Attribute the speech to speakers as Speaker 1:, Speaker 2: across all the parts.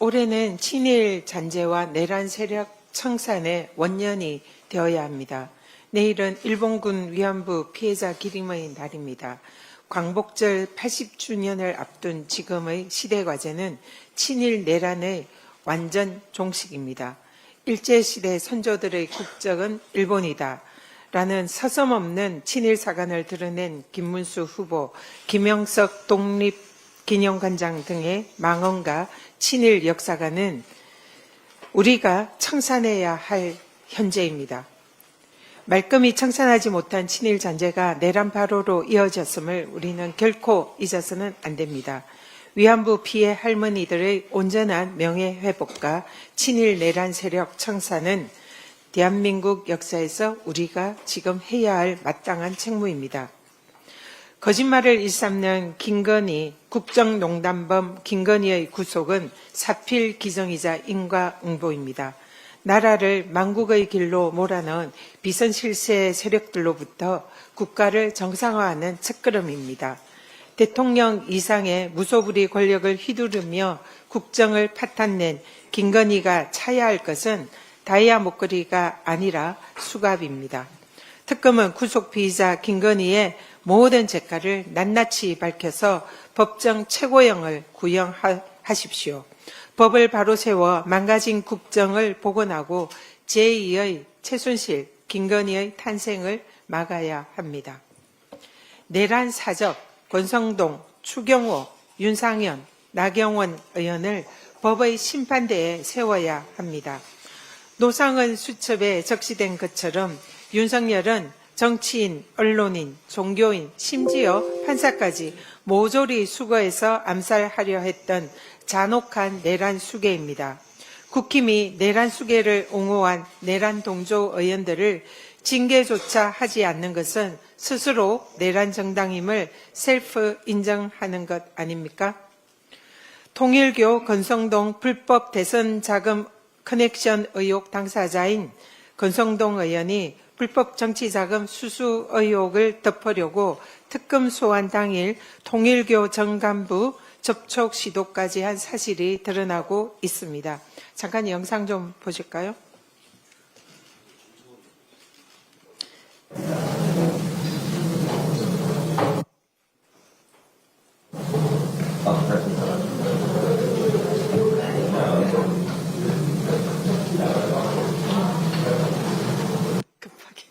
Speaker 1: 올해는 친일 잔재와 내란 세력 청산의 원년이 되어야 합니다. 내일은 일본군 위안부 피해자 기림의 날입니다. 광복절 80주년을 앞둔 지금의 시대과제는 친일 내란의 완전 종식입니다. 일제시대 선조들의 국적은 일본이다 라는 서슴없는 친일 사관을 드러낸 김문수 후보, 김영석 독립기념관장 등의 망언과 친일 역사가는 우리가 청산해야 할 현재입니다. 말끔히 청산하지 못한 친일 잔재가 내란 발호로 이어졌음을 우리는 결코 잊어서는 안 됩니다. 위안부 피해 할머니들의 온전한 명예회복과 친일 내란 세력 청산은 대한민국 역사에서 우리가 지금 해야 할 마땅한 책무입니다. 거짓말을 일삼는 김건희 국정농단범 김건희의 구속은 사필 기정이자 인과응보입니다. 나라를 망국의 길로 몰아넣은 비선실세 세력들로부터 국가를 정상화하는 첫걸음입니다. 대통령 이상의 무소불위 권력을 휘두르며 국정을 파탄낸 김건희가 차야 할 것은 다이아 목걸이가 아니라 수갑입니다. 특검은 구속 피의자 김건희의 모든 죄가를 낱낱이 밝혀서 법정 최고형을 구형하십시오. 법을 바로 세워 망가진 국정을 복원하고 제2의 최순실, 김건희의 탄생을 막아야 합니다. 내란 사적, 권성동, 추경호, 윤상현, 나경원 의원을 법의 심판대에 세워야 합니다. 노상은 수첩에 적시된 것처럼 윤석열은 정치인, 언론인, 종교인, 심지어 판사까지 모조리 수거해서 암살하려 했던 잔혹한 내란 수괴입니다. 국힘이 내란 수괴를 옹호한 내란 동조 의원들을 징계조차 하지 않는 것은 스스로 내란 정당임을 셀프 인정하는 것 아닙니까? 통일교 권성동 불법 대선 자금 커넥션 의혹 당사자인 권성동 의원이 불법 정치자금 수수 의혹을 덮으려고 특검 소환 당일 통일교 전 간부 접촉 시도까지 한 사실이 드러나고 있습니다. 잠깐 영상 좀 보실까요? 급하게.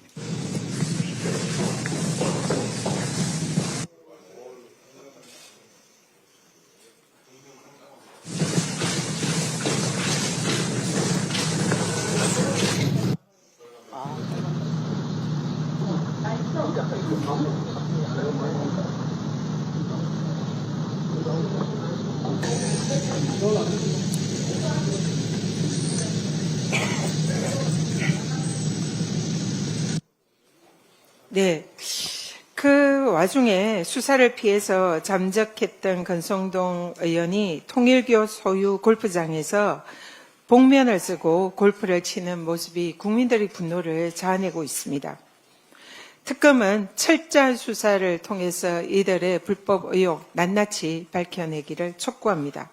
Speaker 1: 네. 그 와중에 수사를 피해서 잠적했던 권성동 의원이 통일교 소유 골프장에서 복면을 쓰고 골프를 치는 모습이 국민들의 분노를 자아내고 있습니다. 특검은 철저한 수사를 통해서 이들의 불법 의혹 낱낱이 밝혀내기를 촉구합니다.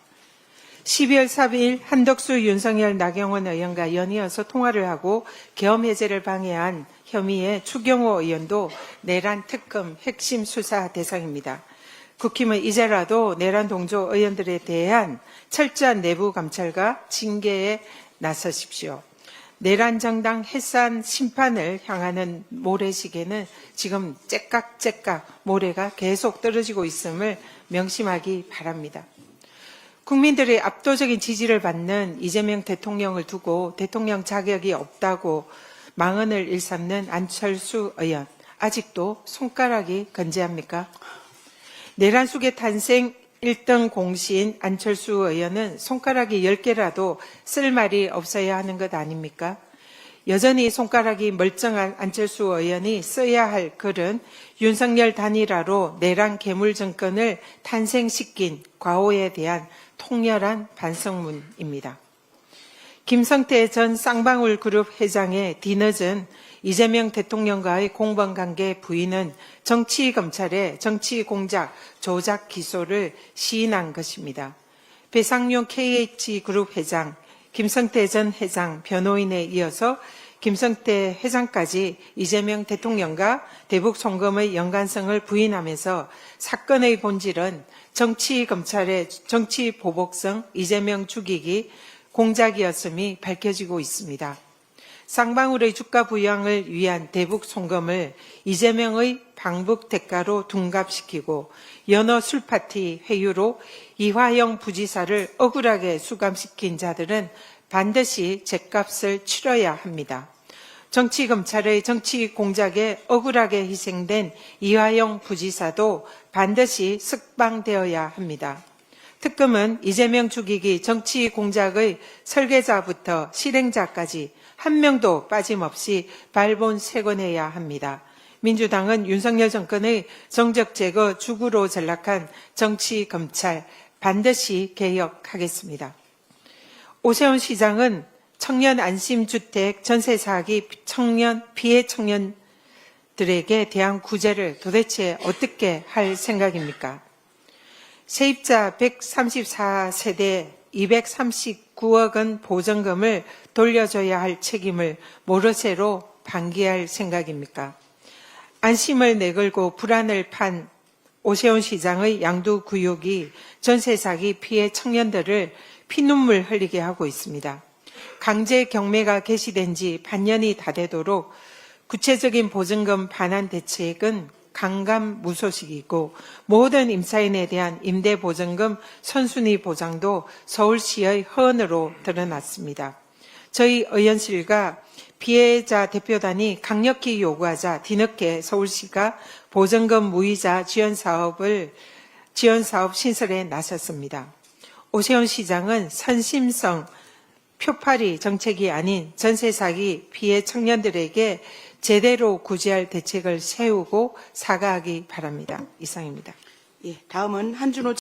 Speaker 1: 12월 4일 한덕수, 윤석열, 나경원 의원과 연이어서 통화를 하고 계엄 해제를 방해한 혐의의 추경호 의원도 내란 특검 핵심 수사 대상입니다. 국힘은 이제라도 내란 동조 의원들에 대한 철저한 내부 감찰과 징계에 나서십시오. 내란 정당 해산 심판을 향하는 모래시계는 지금 째깍째깍 모래가 계속 떨어지고 있음을 명심하기 바랍니다. 국민들의 압도적인 지지를 받는 이재명 대통령을 두고 대통령 자격이 없다고 망언을 일삼는 안철수 의원, 아직도 손가락이 건재합니까? 내란 속의 탄생 1등 공시인 안철수 의원은 손가락이 10개라도 쓸 말이 없어야 하는 것 아닙니까? 여전히 손가락이 멀쩡한 안철수 의원이 써야 할 글은 윤석열 단일화로 내란 괴물 정권을 탄생시킨 과오에 대한 통렬한 반성문입니다. 김성태 전 쌍방울 그룹 회장의 뒤늦은 이재명 대통령과의 공범관계 부인은 정치검찰의 정치공작, 조작 기소를 시인한 것입니다. 배상용 KH그룹 회장, 김성태 전 회장 변호인에 이어서 김성태 회장까지 이재명 대통령과 대북 송금의 연관성을 부인하면서 사건의 본질은 정치검찰의 정치보복성 이재명 죽이기 공작이었음이 밝혀지고 있습니다. 쌍방울의 주가 부양을 위한 대북 송금을 이재명의 방북 대가로 둔갑시키고 연어 술파티 회유로 이화영 부지사를 억울하게 수감시킨 자들은 반드시 죗값을 치러야 합니다. 정치검찰의 정치 공작에 억울하게 희생된 이화영 부지사도 반드시 석방되어야 합니다. 특검은 이재명 죽이기 정치 공작의 설계자부터 실행자까지 한 명도 빠짐없이 발본색원해야 합니다. 민주당은 윤석열 정권의 정적 제거 주구로 전락한 정치 검찰 반드시 개혁하겠습니다. 오세훈 시장은 청년 안심주택 전세 사기 피해 청년들에게 대한 구제를 도대체 어떻게 할 생각입니까? 세입자 134세대 239억 원 보전금을 돌려줘야 할 책임을 모르쇠로 방기할 생각입니까? 안심을 내걸고 불안을 판 오세훈 시장의 양두구역이 전세 사기 피해 청년들을 피눈물 흘리게 하고 있습니다. 강제 경매가 개시된 지 반년이 다 되도록 구체적인 보증금 반환 대책은 강감무소식이고 모든 임차인에 대한 임대보증금 선순위 보장도 서울시의 허언으로 드러났습니다. 저희 의원실과 피해자 대표단이 강력히 요구하자 뒤늦게 서울시가 보증금 무이자 지원사업 신설에 나섰습니다. 오세훈 시장은 선심성 표파리 정책이 아닌 전세 사기 피해 청년들에게 제대로 구제할 대책을 세우고 사과하기 바랍니다. 이상입니다.
Speaker 2: 예, 다음은 한준호